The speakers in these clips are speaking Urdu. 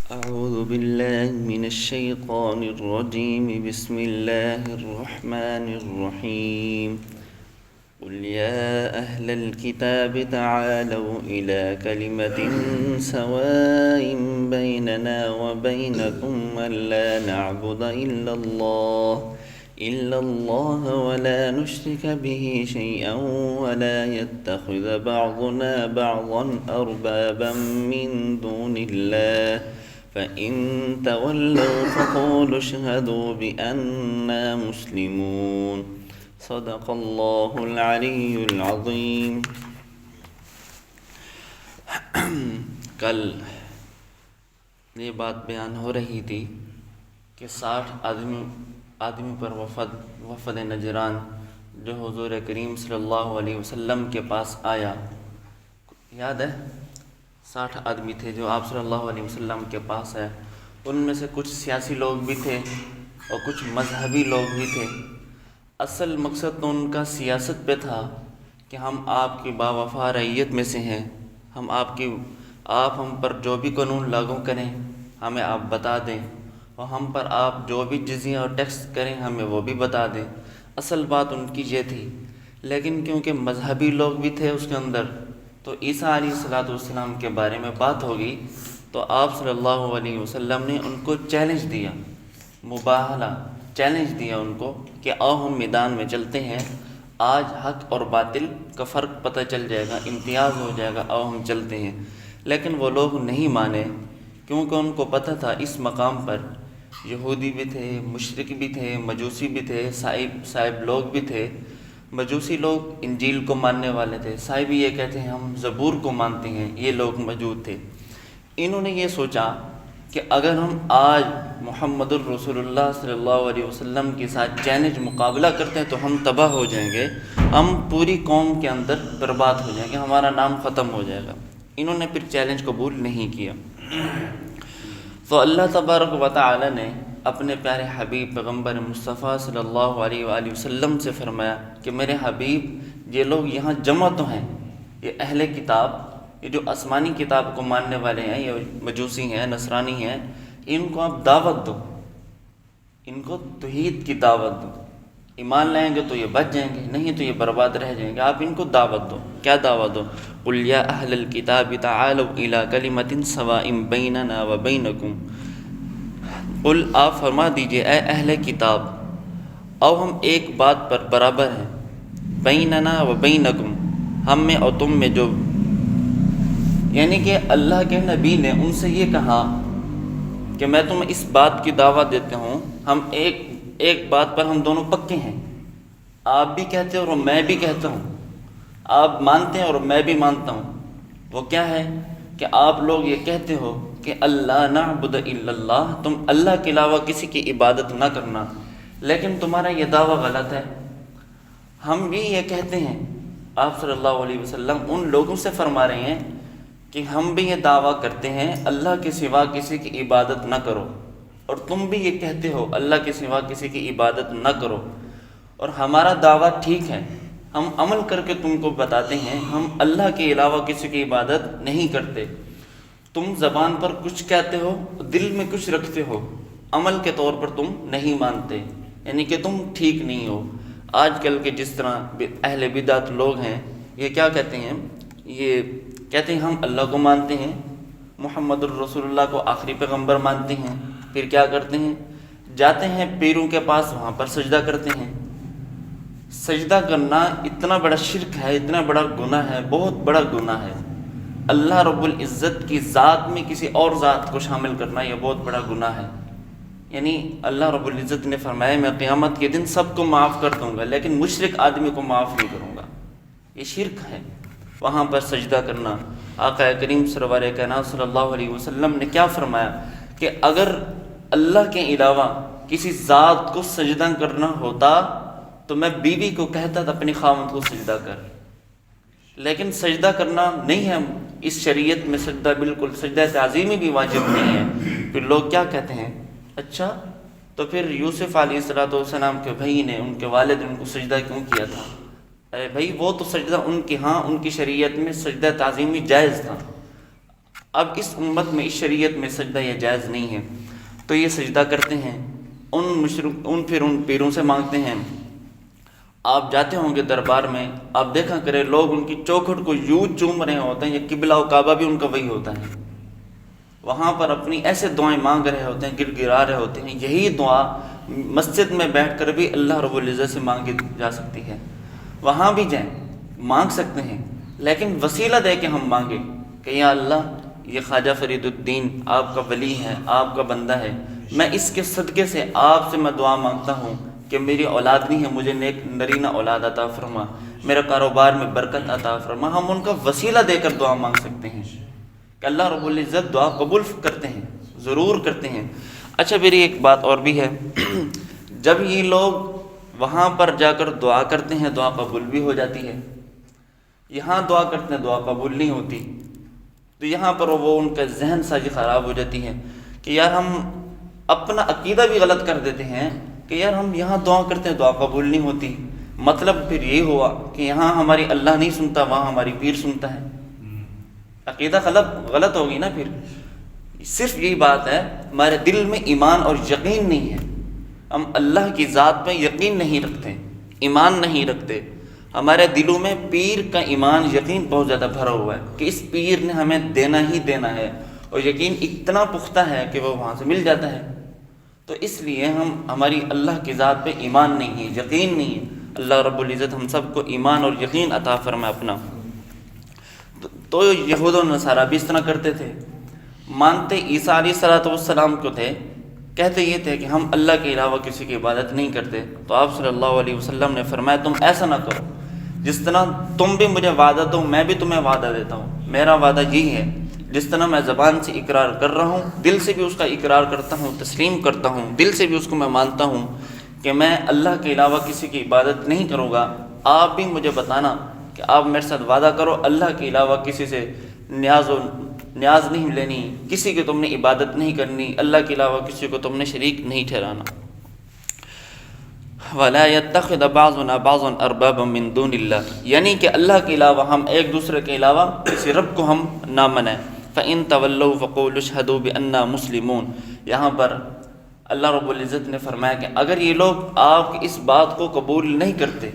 أعوذ بالله من الشيطان الرجيم. بسم الله الرحمن الرحيم. قل يا أهل الكتاب تعالوا إلى كلمة سواء بيننا وبينكم ألا نعبد إلا الله ولا نشرك به شيئا ولا يتخذ بعضنا بعضا أربابا من دون الله فإن تولوا فقولوا اشهدوا بأننا مسلمون. صدق اللہ العلی العظیم. کل یہ بات بیان ہو رہی تھی کہ 60 آدمی پر وفد نجران جو حضور کریم صلی اللہ علیہ وسلم کے پاس آیا. یاد ہے 60 آدمی تھے جو آپ صلی اللہ علیہ وسلم کے پاس آئے. ان میں سے کچھ سیاسی لوگ بھی تھے اور کچھ مذہبی لوگ بھی تھے. اصل مقصد تو ان کا سیاست پہ تھا کہ ہم آپ کی باوفا رعیت میں سے ہیں، آپ ہم پر جو بھی قانون لاگو کریں ہمیں آپ بتا دیں، اور ہم پر آپ جو بھی جزیہ اور ٹیکس کریں ہمیں وہ بھی بتا دیں. اصل بات ان کی یہ تھی. لیکن کیونکہ مذہبی لوگ بھی تھے اس کے اندر، تو عیسیٰ علیہ السلام کے بارے میں بات ہوگی تو آپ صلی اللہ علیہ وسلم نے ان کو چیلنج دیا، مباہلہ چیلنج دیا ان کو کہ آؤ ہم میدان میں چلتے ہیں، آج حق اور باطل کا فرق پتہ چل جائے گا، امتیاز ہو جائے گا، آؤ ہم چلتے ہیں. لیکن وہ لوگ نہیں مانے، کیونکہ ان کو پتہ تھا اس مقام پر یہودی بھی تھے، مشرک بھی تھے، مجوسی بھی تھے، صاحب لوگ بھی تھے. مجوسی لوگ انجیل کو ماننے والے تھے، صاحب یہ کہتے ہیں ہم زبور کو مانتے ہیں، یہ لوگ موجود تھے. انہوں نے یہ سوچا کہ اگر ہم آج محمد الرسول اللہ صلی اللہ علیہ وسلم کے ساتھ چیلنج مقابلہ کرتے ہیں تو ہم تباہ ہو جائیں گے، ہم پوری قوم کے اندر برباد ہو جائیں گے، ہمارا نام ختم ہو جائے گا. انہوں نے پھر چیلنج قبول نہیں کیا. تو اللہ تبارک و تعالی نے اپنے پیارے حبیب پیغمبر مصطفیٰ صلی اللہ علیہ وآلہ وسلم سے فرمایا کہ میرے حبیب یہ لوگ یہاں جمع تو ہیں، یہ اہل کتاب، یہ جو آسمانی کتاب کو ماننے والے ہیں، یہ مجوسی ہیں، نصرانی ہیں، ان کو آپ دعوت دو، ان کو توحید کی دعوت دو. ایمان لائیں گے تو یہ بچ جائیں گے، نہیں تو یہ برباد رہ جائیں گے. آپ ان کو دعوت دو. کیا دعوت دو؟ قل یا اہل الکتاب تعالوا الی کلمۃ سواء بیننا وبینکم. قل آپ فرما دیجئے اے اہل کتاب، او ہم ایک بات پر برابر ہیں، بیننا وبینکم، ہم میں اور تم میں جو، یعنی کہ اللہ کے نبی نے ان سے یہ کہا کہ میں تمہیں اس بات کی دعوت دیتا ہوں، ہم ایک بات پر ہم دونوں پکے ہیں. آپ بھی کہتے ہو اور میں بھی کہتا ہوں، آپ مانتے ہیں اور میں بھی مانتا ہوں. وہ کیا ہے کہ آپ لوگ یہ کہتے ہو کہ اللہ نعبد الا اللہ، تم اللہ کے علاوہ کسی کی عبادت نہ کرنا. لیکن تمہارا یہ دعویٰ غلط ہے. ہم بھی یہ کہتے ہیں، آپ صلی اللہ علیہ وسلم ان لوگوں سے فرما رہے ہیں کہ ہم بھی یہ دعویٰ کرتے ہیں اللہ کے سوا کسی کی عبادت نہ کرو، اور تم بھی یہ کہتے ہو اللہ کے سوا کسی کی عبادت نہ کرو، اور ہمارا دعویٰ ٹھیک ہے، ہم عمل کر کے تم کو بتاتے ہیں ہم اللہ کے علاوہ کسی کی عبادت نہیں کرتے. تم زبان پر کچھ کہتے ہو، دل میں کچھ رکھتے ہو، عمل کے طور پر تم نہیں مانتے، یعنی کہ تم ٹھیک نہیں ہو. آج کل کے جس طرح اہل بدعت لوگ ہیں، یہ کیا کہتے ہیں؟ یہ کہتے ہیں ہم اللہ کو مانتے ہیں، محمد الرسول اللہ کو آخری پیغمبر مانتے ہیں. پھر کیا کرتے ہیں؟ جاتے ہیں پیروں کے پاس، وہاں پر سجدہ کرتے ہیں. سجدہ کرنا اتنا بڑا شرک ہے، اتنا بڑا گناہ ہے، بہت بڑا گناہ ہے. اللہ رب العزت کی ذات میں کسی اور ذات کو شامل کرنا یہ بہت بڑا گناہ ہے. یعنی اللہ رب العزت نے فرمایا میں قیامت کے دن سب کو معاف کر دوں گا لیکن مشرک آدمی کو معاف نہیں کروں گا. یہ شرک ہے وہاں پر سجدہ کرنا. آقا کریم سرور کائنات صلی اللہ علیہ وسلم نے کیا فرمایا کہ اگر اللہ کے علاوہ کسی ذات کو سجدہ کرنا ہوتا تو میں بیوی کو کہتا تھا اپنی خاوند کو سجدہ کر. لیکن سجدہ کرنا نہیں ہے اس شریعت میں، سجدہ بالکل، سجدہ تعظیمی بھی واجب نہیں ہے. پھر لوگ کیا کہتے ہیں، اچھا تو پھر یوسف علیہ السلام کے بھائی نے، ان کے والد نے ان کو سجدہ کیوں کیا تھا؟ ارے بھائی وہ تو سجدہ ان کی شریعت میں سجدہ تعظیمی جائز تھا. اب اس امت میں، اس شریعت میں سجدہ یہ جائز نہیں ہے، تو یہ سجدہ کرتے ہیں، پھر ان پیروں سے مانگتے ہیں۔ آپ جاتے ہوں گے دربار میں، آپ دیکھا کریں لوگ ان کی چوکھٹ کو یوں چوم رہے ہوتے ہیں، یہ قبلہ و کعبہ بھی ان کا وہی ہوتا ہے، وہاں پر اپنی ایسے دعائیں مانگ رہے ہوتے ہیں، گر گرا رہے ہوتے ہیں۔ یہی دعا مسجد میں بیٹھ کر بھی اللہ رب العزت سے مانگی جا سکتی ہے، وہاں بھی جائیں مانگ سکتے ہیں، لیکن وسیلہ دے کے ہم مانگیں کہ یا اللہ یہ خواجہ فرید الدین آپ کا ولی ہے، آپ کا بندہ ہے، میں اس کے صدقے سے آپ سے میں دعا مانگتا ہوں کہ میری اولاد نہیں ہے، مجھے نیک نرینہ اولاد عطا فرما، میرے کاروبار میں برکت عطا فرما۔ ہم ان کا وسیلہ دے کر دعا مانگ سکتے ہیں کہ اللہ رب العزت دعا قبول کرتے ہیں، ضرور کرتے ہیں۔ اچھا میری ایک بات اور بھی ہے، جب یہ لوگ وہاں پر جا کر دعا کرتے ہیں دعا قبول بھی ہو جاتی ہے، یہاں دعا کرتے ہیں دعا قبول نہیں ہوتی، تو یہاں پر وہ ان کا ذہن سازی خراب ہو جاتی ہے کہ یار ہم اپنا عقیدہ بھی غلط کر دیتے ہیں کہ یار ہم یہاں دعا کرتے ہیں دعا قبول نہیں ہوتی، مطلب پھر یہ ہوا کہ یہاں ہماری اللہ نہیں سنتا، وہاں ہماری پیر سنتا ہے۔ عقیدہ غلط ہوگی نا پھر۔ صرف یہی بات ہے، ہمارے دل میں ایمان اور یقین نہیں ہے، ہم اللہ کی ذات پہ یقین نہیں رکھتے، ایمان نہیں رکھتے، ہمارے دلوں میں پیر کا ایمان یقین بہت زیادہ بھرا ہوا ہے کہ اس پیر نے ہمیں دینا ہی دینا ہے، اور یقین اتنا پختہ ہے کہ وہ وہاں سے مل جاتا ہے۔ تو اس لیے ہماری اللہ کی ذات پہ ایمان نہیں ہے، یقین نہیں ہے۔ اللہ رب العزت ہم سب کو ایمان اور یقین عطا فرمائے اپنا۔ تو یہود و نصارہ بھی اس طرح کرتے تھے، مانتے عیسیٰ علیہ السلام کو تھے، کہتے یہ تھے کہ ہم اللہ کے علاوہ کسی کی عبادت نہیں کرتے۔ تو آپ صلی اللہ علیہ وسلم نے فرمایا تم ایسا نہ کرو، جس طرح تم بھی مجھے وعدہ دو میں بھی تمہیں وعدہ دیتا ہوں۔ میرا وعدہ یہی ہے، جس طرح میں زبان سے اقرار کر رہا ہوں، دل سے بھی اس کا اقرار کرتا ہوں، تسلیم کرتا ہوں، دل سے بھی اس کو میں مانتا ہوں کہ میں اللہ کے علاوہ کسی کی عبادت نہیں کروں گا۔ آپ بھی مجھے بتانا کہ آپ میرے ساتھ وعدہ کرو اللہ کے علاوہ کسی سے نیاز نہیں لینی، کسی کی تم نے عبادت نہیں کرنی، اللہ کے علاوہ کسی کو تم نے شریک نہیں ٹھہرانا۔ وَلَا يَتَّخِذَ بَعْضُنَا بَعْضًا أَرْبَابًا مِّن دُونِ اللَّهِ، یعنی کہ اللہ کے علاوہ ہم ایک دوسرے کے علاوہ کسی رب کو ہم نہ منائیں۔ فَإِن تَوَلَّوْا فَقُولُوا اشْهَدُوا بِأَنَّا مُسْلِمُونَ، یہاں پر اللہ رب العزت نے فرمایا کہ اگر یہ لوگ آپ کی اس بات کو قبول نہیں کرتے،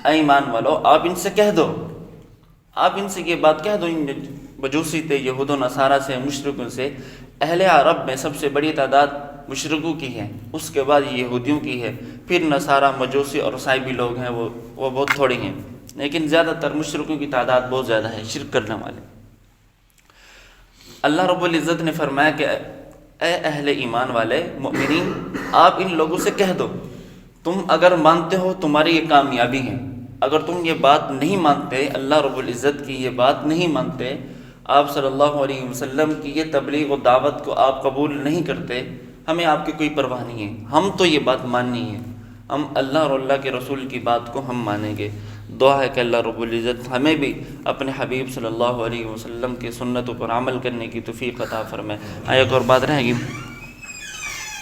اے ایمان والو آپ ان سے کہہ دو، آپ ان سے یہ بات کہہ دو، ان مجوسی تھے، یہود و نصارہ سے، مشرکوں سے، اہل عرب میں سب سے بڑی تعداد مشرکوں کی ہے، اس کے بعد یہودیوں کی ہے، پھر نصارہ، مجوسی اور عیسائی لوگ ہیں وہ بہت تھوڑے ہیں، لیکن زیادہ تر مشرکوں کی تعداد بہت زیادہ ہے، شرک کرنے والے۔ اللہ رب العزت نے فرمایا کہ اے اہل ایمان والے مؤمنین، آپ ان لوگوں سے کہہ دو تم اگر مانتے ہو تمہاری یہ کامیابی ہے، اگر تم یہ بات نہیں مانتے، اللہ رب العزت کی یہ بات نہیں مانتے، آپ صلی اللہ علیہ وسلم کی یہ تبلیغ و دعوت کو آپ قبول نہیں کرتے، ہمیں آپ کی کوئی پرواہ نہیں ہے، ہم تو یہ بات ماننی ہے، ہم اللہ اور اللہ کے رسول کی بات کو ہم مانیں گے۔ دعا ہے کہ اللہ رب العزت ہمیں بھی اپنے حبیب صلی اللہ علیہ وسلم کی سنتوں پر عمل کرنے کی توفیق عطا فرمائے۔ ایک اور بات رہے گی،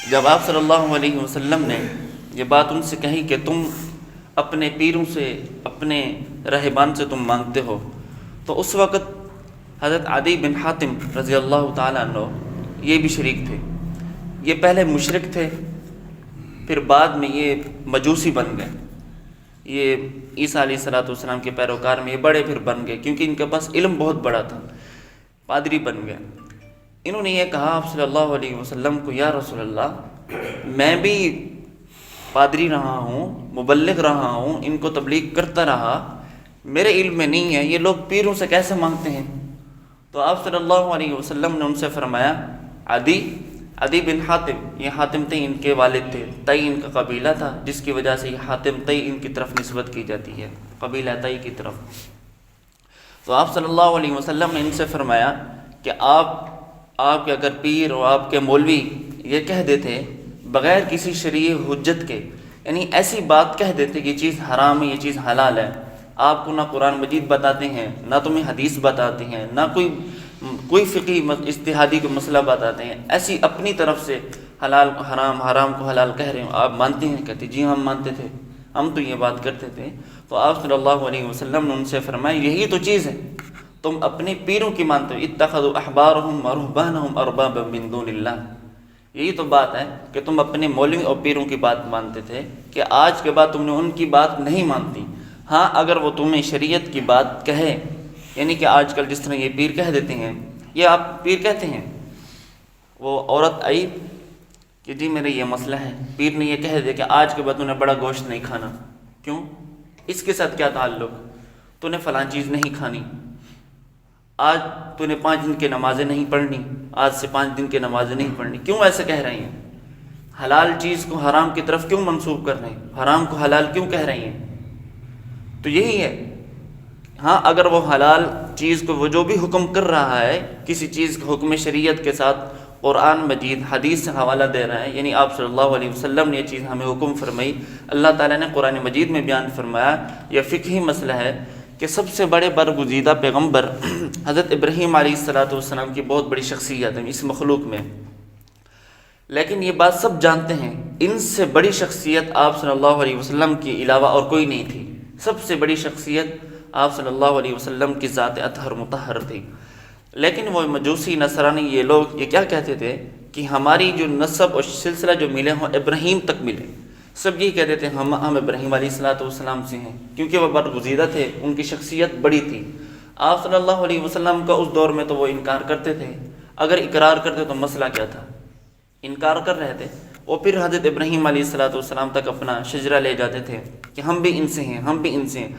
جب آپ صلی اللہ علیہ وسلم نے یہ بات ان سے کہی کہ تم اپنے پیروں سے، اپنے رہبان سے تم مانگتے ہو، تو اس وقت حضرت عدی بن حاتم رضی اللہ تعالیٰ عنہ یہ بھی شریک تھے، یہ پہلے مشرک تھے، پھر بعد میں یہ مجوسی بن گئے، یہ عیسیٰ علیہ السلام کے پیروکار میں یہ بڑے پھر بن گئے، کیونکہ ان کے پاس علم بہت بڑا تھا، پادری بن گئے۔ انہوں نے یہ کہا آپ صلی اللہ علیہ وسلم کو، یا رسول اللہ میں بھی پادری رہا ہوں، مبلغ رہا ہوں، ان کو تبلیغ کرتا رہا، میرے علم میں نہیں ہے، یہ لوگ پیروں سے کیسے مانگتے ہیں؟ تو آپ صلی اللہ علیہ وسلم نے ان سے فرمایا، عدی بن حاتم، یہ حاتم تئی ان کے والد تھے، تئی ان کا قبیلہ تھا، جس کی وجہ سے یہ حاتم تئی ان کی طرف نسبت کی جاتی ہے، قبیلہ تئی کی طرف۔ تو آپ صلی اللہ علیہ وسلم نے ان سے فرمایا کہ آپ کے اگر پیر اور آپ کے مولوی یہ کہہ دیتے بغیر کسی شرعی حجت کے، یعنی ایسی بات کہہ دیتے کہ یہ چیز حرام ہے، یہ چیز حلال ہے، آپ کو نہ قرآن مجید بتاتے ہیں، نہ تمہیں حدیث بتاتے ہیں، نہ کوئی فقہی اجتہادی کو مسئلہ بتاتے ہیں، ایسی اپنی طرف سے حلال حرام، حرام کو حلال کہہ رہے ہوں، آپ مانتے ہیں؟ کہتے جی ہم مانتے تھے، ہم تو یہ بات کرتے تھے۔ تو آپ صلی اللہ علیہ وسلم نے ان سے فرمایا یہی تو چیز ہے، تم اپنے پیروں کی مانتے ہو، اتخذوا احبارهم ورهبانهم اربابا من دون اللہ، یہی تو بات ہے کہ تم اپنے مولوی اور پیروں کی بات مانتے تھے کہ آج کے بعد تم نے ان کی بات نہیں مانتی۔ ہاں اگر وہ تمہیں شریعت کی بات کہے، یعنی کہ آج کل جس طرح یہ پیر کہہ دیتے ہیں، یہ آپ پیر کہتے ہیں، وہ عورت آئی کہ جی میرا یہ مسئلہ ہے، پیر نے یہ کہہ دیا کہ آج کے بعد تو نے بڑا گوشت نہیں کھانا، کیوں؟ اس کے ساتھ کیا تعلق؟ تو نے فلاں چیز نہیں کھانی، آج تو نے 5 دن کی نمازیں نہیں پڑھنی، آج سے 5 دن کی نمازیں نہیں پڑھنی، کیوں ایسے کہہ رہی ہیں؟ حلال چیز کو حرام کی طرف کیوں منسوب کر رہے ہیں؟ حرام کو حلال کیوں کہہ رہی ہیں؟ تو یہی ہے۔ ہاں اگر وہ حلال چیز کو وہ جو بھی حکم کر رہا ہے، کسی چیز کے حکم شریعت کے ساتھ قرآن مجید حدیث سے حوالہ دے رہا ہے، یعنی آپ صلی اللہ علیہ وسلم نے یہ چیز ہمیں حکم فرمائی، اللہ تعالیٰ نے قرآن مجید میں بیان فرمایا، یہ فقہی مسئلہ ہے کہ سب سے بڑے برگزیدہ پیغمبر حضرت ابراہیم علیہ السلام کی بہت بڑی شخصیت ہے اس مخلوق میں، لیکن یہ بات سب جانتے ہیں ان سے بڑی شخصیت آپ صلی اللہ علیہ وسلم کے علاوہ اور کوئی نہیں تھی۔ سب سے بڑی شخصیت آپ صلی اللہ علیہ وسلم کی ذات اطہر مطہر تھی، لیکن وہ مجوسی نصرانی یہ لوگ یہ کیا کہتے تھے کہ ہماری جو نسب اور سلسلہ جو ملے ہوں ابراہیم تک ملے، سب یہی کہتے تھے ہم ابراہیم علیہ السلام سے ہیں، کیونکہ وہ برگزیدہ تھے، ان کی شخصیت بڑی تھی۔ آپ صلی اللہ علیہ وسلم کا اس دور میں تو وہ انکار کرتے تھے، اگر اقرار کرتے تو مسئلہ کیا تھا؟ انکار کر رہے تھے، وہ پھر حضرت ابراہیم علیہ السلام تک اپنا شجرہ لے جاتے تھے کہ ہم بھی ان سے ہیں، ہم بھی ان سے ہیں۔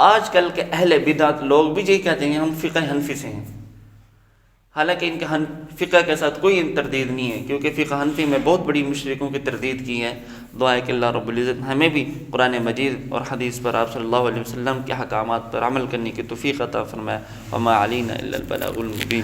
آج کل کے اہل بدعت لوگ بھی یہی کہتے ہیں ہم فقہ حنفی سے ہیں، حالانکہ ان کے فقہ کے ساتھ کوئی تردید نہیں ہے، کیونکہ فقہ حنفی میں بہت بڑی مشرکوں کی تردید کی ہے۔ دعا ہے کہ اللہ رب العزت ہمیں بھی قرآن مجید اور حدیث پر آپ صلی اللہ علیہ وسلم کے احکامات پر عمل کرنے کی توفیق عطا فرمائے۔ وما علینا الا البلاغ المبین۔